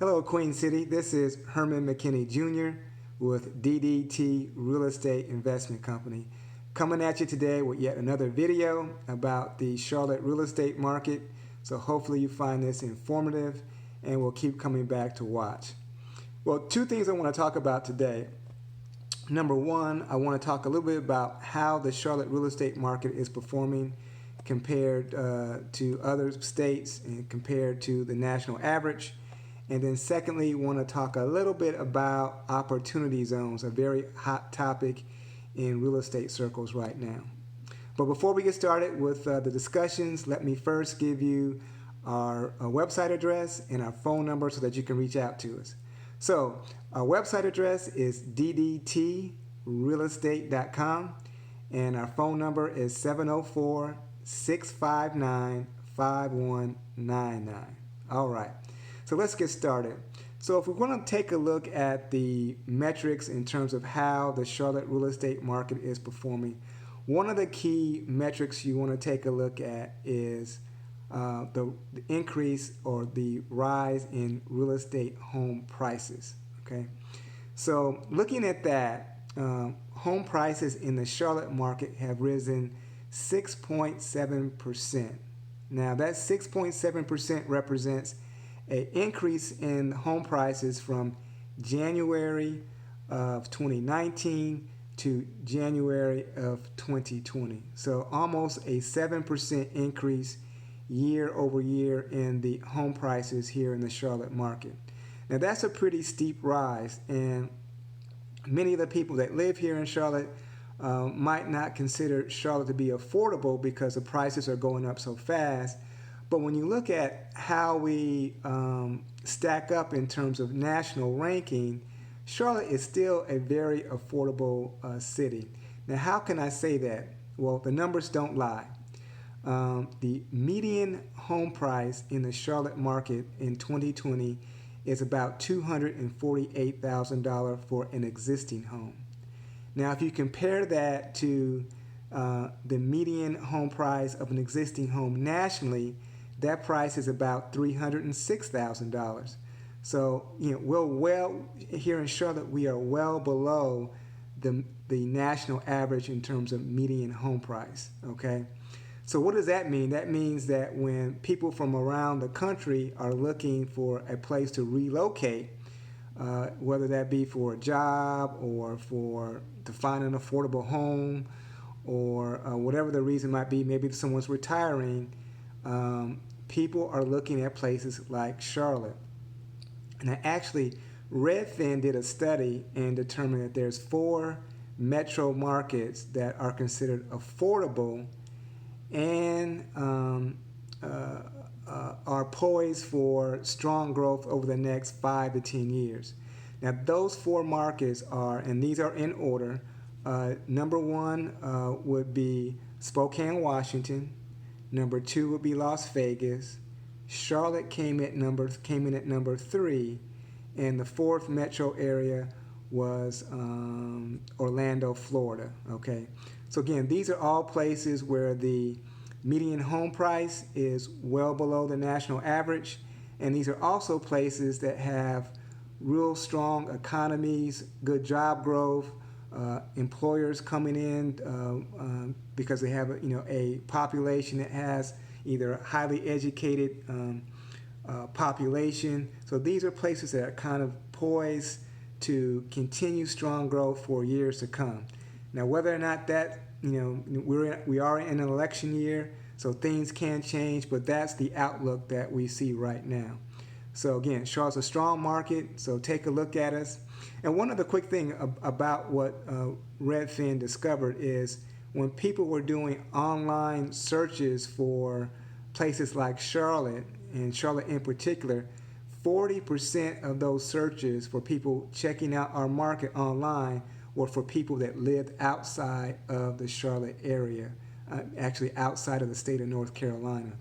Hello, Queen City. This is Herman McKinney Jr. with DDT Real Estate Investment Company, coming at you today with yet another video about the Charlotte real estate market. So hopefully you find this informative and we'll keep coming back to watch. Well, two things I want to talk about today. Number one, I want to talk a little bit about how the Charlotte real estate market is performing compared to other states and compared to the national average. And then secondly, we want to talk a little bit about opportunity zones, a very hot topic in real estate circles right now. But before we get started with the discussions, let me first give you our website address and our phone number so that you can reach out to us. So our website address is ddtrealestate.com and our phone number is 704-659-5199. All right. So let's get started. So if we're going to take a look at the metrics in terms of how the Charlotte real estate market is performing, one of the key metrics you want to take a look at is the increase or the rise in real estate home prices. Okay, so looking at that, home prices in the Charlotte market have risen 6.7%. Now that 6.7% represents an increase in home prices from January of 2019 to January of 2020. So almost a 7% increase year over year in the home prices here in the Charlotte market. Now that's a pretty steep rise, and many of the people that live here in Charlotte might not consider Charlotte to be affordable because the prices are going up so fast. But when you look at how we stack up in terms of national ranking, Charlotte is still a very affordable city. Now, how can I say that? Well, the numbers don't lie. The median home price in the Charlotte market in 2020 is about $248,000 for an existing home. Now, if you compare that to the median home price of an existing home nationally, that price is about $306,000. So, we're well here in Charlotte. We are well below the national average in terms of median home price. Okay, so what does that mean? That means that when people from around the country are looking for a place to relocate, whether that be for a job or to find an affordable home, or whatever the reason might be, maybe someone's retiring. People are looking at places like Charlotte. Now, actually, Redfin did a study and determined that there's 4 metro markets that are considered affordable and are poised for strong growth over the next 5 to 10 years. Now, those 4 markets are, and these are in order, number 1 would be Spokane, Washington. Number 2 would be Las Vegas. Charlotte came in at number 3, and the 4th metro area was Orlando, Florida. Okay, so again, these are all places where the median home price is well below the national average, and these are also places that have real strong economies, good job growth, employers coming in because they have a population that has either a highly educated population. So these are places that are kind of poised to continue strong growth for years to come. Now, whether or not that we are in an election year, so things can change, but that's the outlook that we see right now. So again, Charlotte's a strong market, so take a look at us. And one other quick thing about what Redfin discovered is when people were doing online searches for places like Charlotte, and Charlotte in particular, 40% of those searches for people checking out our market online were for people that lived outside of the Charlotte area, actually outside of the state of North Carolina.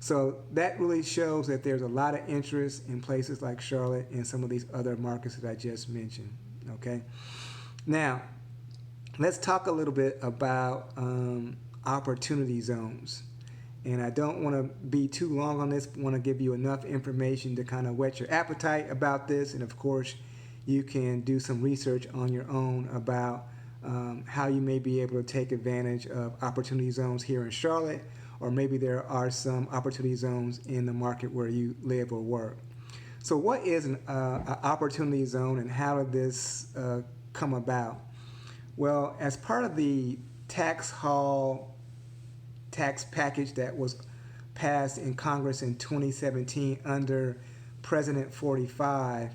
So that really shows that there's a lot of interest in places like Charlotte and some of these other markets that I just mentioned. Okay, now let's talk a little bit about opportunity zones. And I don't want to be too long on this, but want to give you enough information to kind of whet your appetite about this. And of course, you can do some research on your own about how you may be able to take advantage of opportunity zones here in Charlotte, or maybe there are some opportunity zones in the market where you live or work. So what is an opportunity zone, and how did this come about? Well, as part of the tax package that was passed in Congress in 2017 under President 45,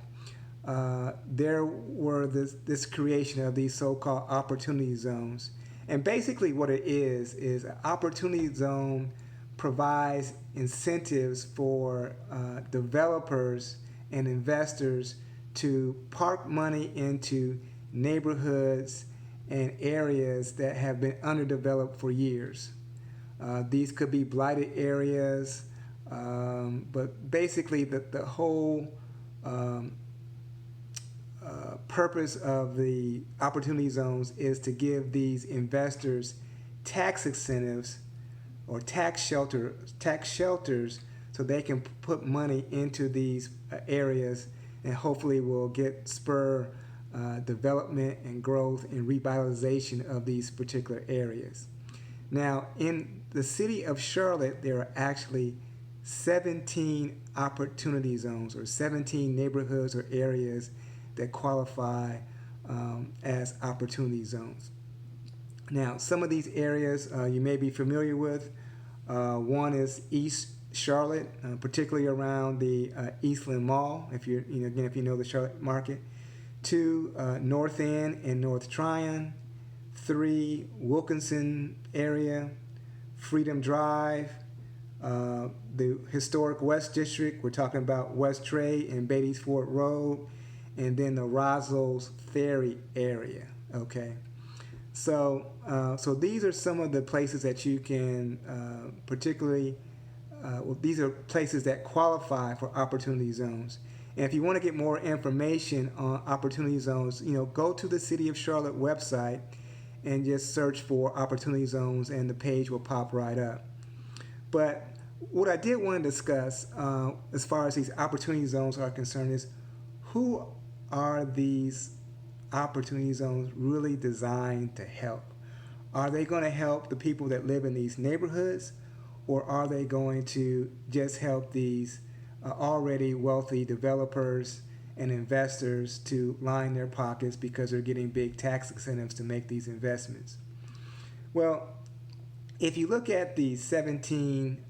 there were this creation of these so-called opportunity zones. And basically what it is an opportunity zone provides incentives for developers and investors to park money into neighborhoods and areas that have been underdeveloped for years. These could be blighted areas, but basically the whole purpose of the opportunity zones is to give these investors tax incentives or tax shelters so they can put money into these areas, and hopefully will spur development and growth and revitalization of these particular areas. Now, in the city of Charlotte, there are actually 17 opportunity zones, or 17 neighborhoods or areas that qualify as opportunity zones. Now, some of these areas you may be familiar with. One is East Charlotte, particularly around the Eastland Mall, if you know the Charlotte market. 2, North End and North Tryon. 3, Wilkinson area, Freedom Drive, the historic West District. We're talking about West Trade and Beatties Ford Road, and then the Roswell's Ferry area. Okay, so these are some of the places that you can particularly. These are places that qualify for opportunity zones. And if you want to get more information on opportunity zones, go to the City of Charlotte website and just search for opportunity zones, and the page will pop right up. But what I did want to discuss as far as these opportunity zones are concerned is, who are these opportunity zones really designed to help? Are they going to help the people that live in these neighborhoods, or are they going to just help these already wealthy developers and investors to line their pockets because they're getting big tax incentives to make these investments? Well, if you look at the 17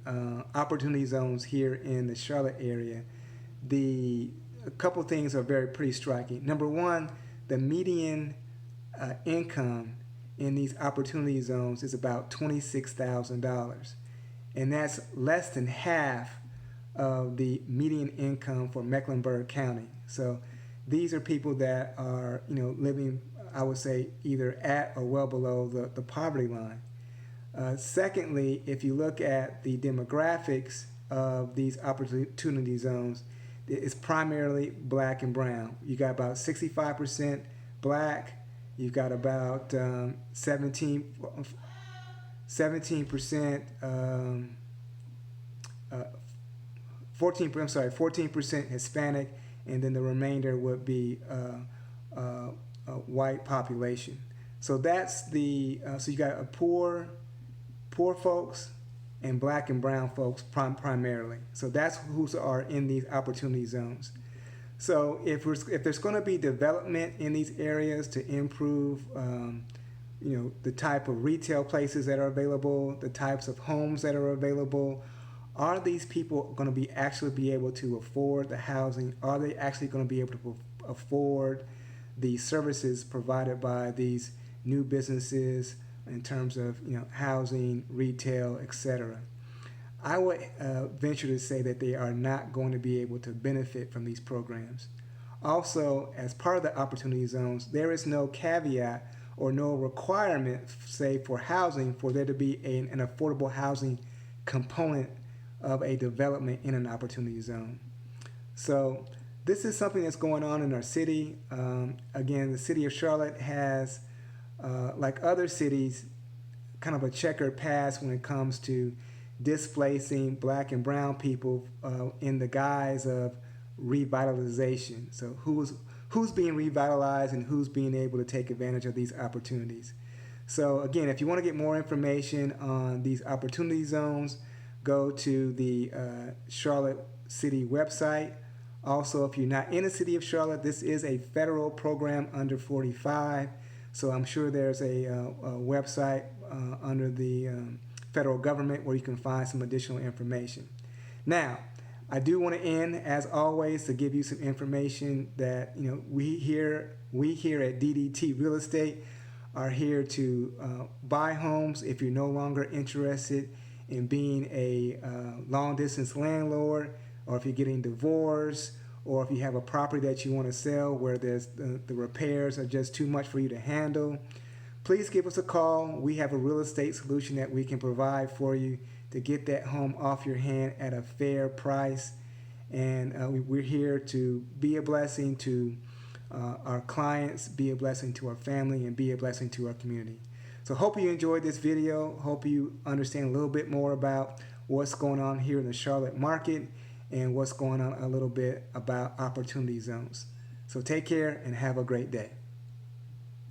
opportunity zones here in the Charlotte area, a couple things are pretty striking. Number one, the median income in these opportunity zones is about $26,000, and that's less than half of the median income for Mecklenburg County. So these are people that are living, I would say, either at or well below the poverty line. Secondly, if you look at the demographics of these opportunity zones, it's primarily black and brown. You got about 65% black. You've got about 14% Hispanic, and then the remainder would be white population. So that's so you got a poor folks and black and brown folks primarily. So that's who are in these opportunity zones. So if there's going to be development in these areas to improve, the type of retail places that are available, the types of homes that are available, are these people going to actually be able to afford the housing? Are they actually going to be able to afford the services provided by these new businesses in terms of housing, retail, etc.? I would venture to say that they are not going to be able to benefit from these programs. Also, as part of the opportunity zones, there is no caveat or no requirement, say, for housing, for there to be an affordable housing component of a development in an opportunity zone. So this is something that's going on in our city. Again, the city of Charlotte has, like other cities, kind of a checkered past when it comes to displacing black and brown people in the guise of revitalization. So who's being revitalized and who's being able to take advantage of these opportunities. So again, if you want to get more information on these opportunity zones, go to the Charlotte City website. Also, if you're not in the city of Charlotte, this is a federal program under 45. So I'm sure there's a website under the federal government where you can find some additional information. Now, I do want to end, as always, to give you some information that we here at DDT Real Estate are here to buy homes. If you're no longer interested in being a long distance landlord, or if you're getting divorced, or if you have a property that you want to sell where there's the repairs are just too much for you to handle, please give us a call. We have a real estate solution that we can provide for you to get that home off your hand at a fair price. And we're here to be a blessing to our clients, be a blessing to our family, and be a blessing to our community. So hope you enjoyed this video. Hope you understand a little bit more about what's going on here in the Charlotte market and what's going on a little bit about opportunity zones. So take care and have a great day.